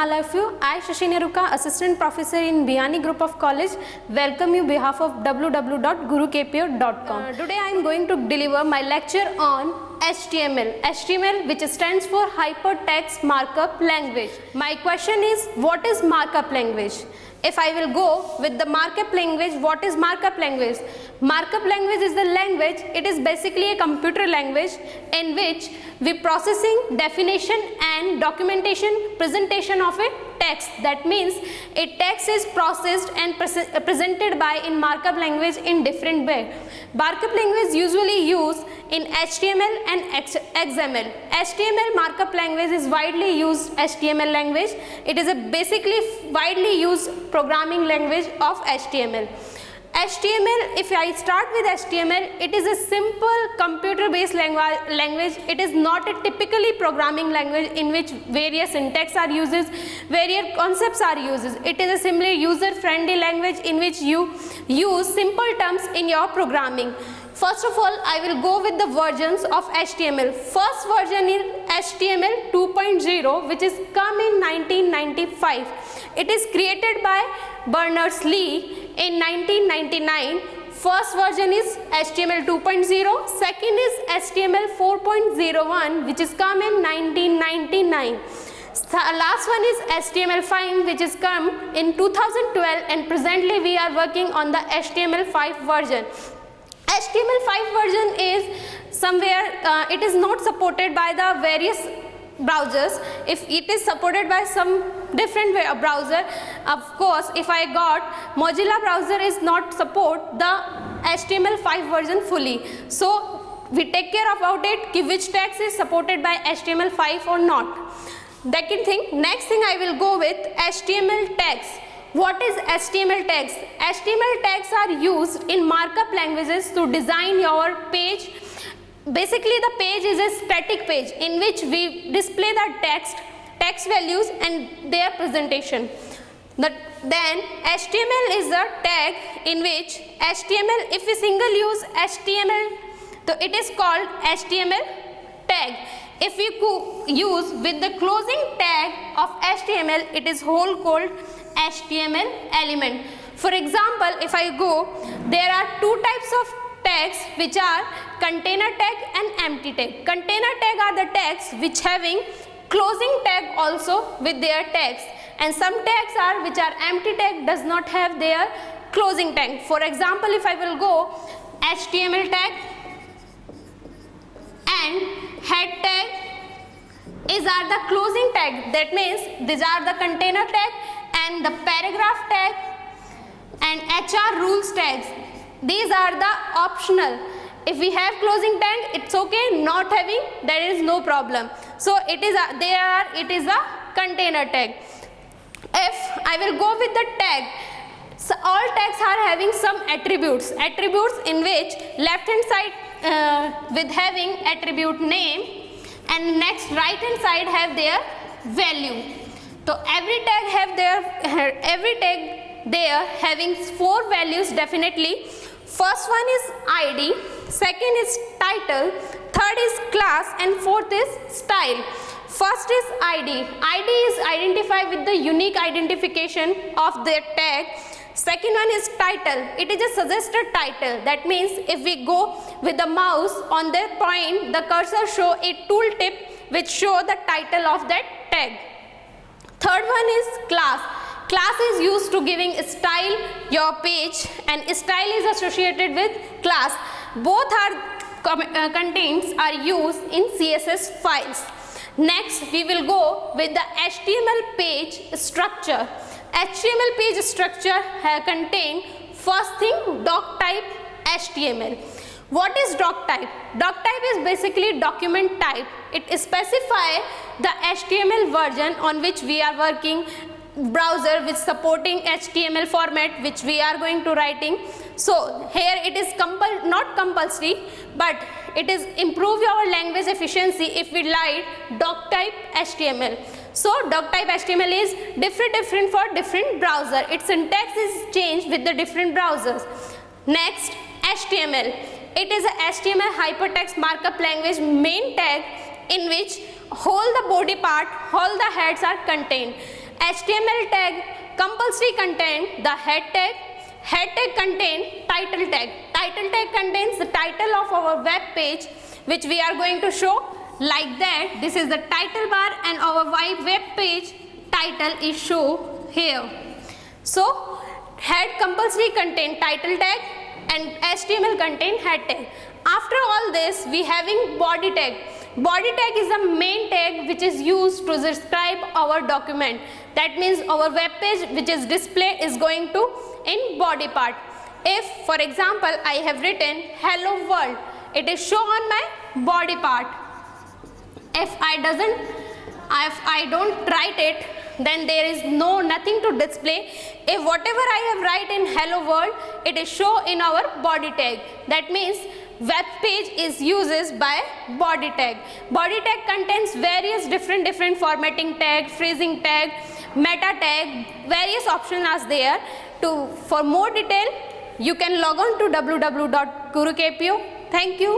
all of you. I, Shashi Neruka, Assistant Professor in Biyani Group of College, welcome you on behalf of www.gurukpo.com. Today I am going to deliver my lecture on HTML. HTML, which stands for Hypertext Markup Language. My question is, what is markup language? If I will go with the markup language, what is markup language? Markup language is the language, it is basically a computer language in which we processing, definition and documentation, presentation of a text. That means a text is processed and presented by in markup language in different way. Markup language usually used in HTML and XML. HTML markup language is widely used HTML language. It is a basically widely used programming language of HTML. HTML, if I start with HTML, it is a simple computer based language. It is not a typically programming language in which various syntax are used, various concepts are used. It is a simply user friendly language in which you use simple terms in your programming. First of all, I will go with the versions of HTML. First version is HTML 2.0, which is come in 1995. It is created by Berners-Lee in 1999. First version is HTML 2.0. Second is HTML 4.01, which is come in 1999. Last one is HTML5, which is come in 2012, and presently we are working on the HTML5 version. HTML5 version is somewhere it is not supported by the various browsers. If it is supported by some different browser, of course if I got Mozilla browser is not support the HTML5 version fully. So we take care about it which text is supported by HTML5 or not. Second thing, next thing I will go with HTML tags. What is HTML tags? HTML tags are used in markup languages to design your page. Basically the page is a static page in which we display the text values and their presentation. Then HTML is the tag in which HTML, if we single use HTML, so it is called HTML tag. If we use with the closing tag of HTML, it is whole called HTML element. For example, if I go, there are two types of tags which are container tag and empty tag. Container tag are the tags which having closing tag also with their tags, and some tags are which are empty tag does not have their closing tag. For example, if I will go HTML tag and head tag is are the closing tag. That means these are the container tag and the paragraph tag and HR rules tags. These are the optional. If we have closing tag, it's okay. Not having, there is no problem. So it is a container tag. If I will go with the tag, so all tags are having some attributes in which left hand side with having attribute name, and next right hand side have their value. So every tag there having 4 values definitely. First one is ID, second is title, third is class, and fourth is style. First is ID. ID is identified with the unique identification of their tag. Second one is title. It is a suggested title. That means if we go with the mouse on that point, the cursor show a tooltip which show the title of that tag. Third one is class. Class is used to giving style your page, and style is associated with class. Both are contains are used in CSS files. Next we will go with the HTML page structure. HTML page structure contain first thing doc type HTML. What is doc type? Doc type is basically document type. It specifies the HTML version on which we are working, browser with supporting HTML format which we are going to writing. So here it is not compulsory, but it is improve your language efficiency if we write doc type HTML. So doc type HTML is different for different browser. Its syntax is changed with the different browsers. Next, HTML. It is a HTML hypertext markup language main tag in which whole the body part, all the heads are contained. HTML tag compulsory contain the head tag. Head tag contain title tag. Title tag contains the title of our web page which we are going to show like that. This is the title bar and our web page title is shown here. So head compulsory contain title tag and HTML contain head tag. After all this, we having body tag. Body tag is the main tag which is used to describe our document. That means our web page which is display is going to in body part. If for example I have written hello world, it is shown on my body part. If I don't write it, then there is nothing to display. If whatever I have write in hello world, it is shown in our body tag. That means web page is uses by body tag. Body tag contains various different formatting tag, phrasing tag, meta tag, various options are there. For more detail, you can log on to www.gurukpo. Thank you.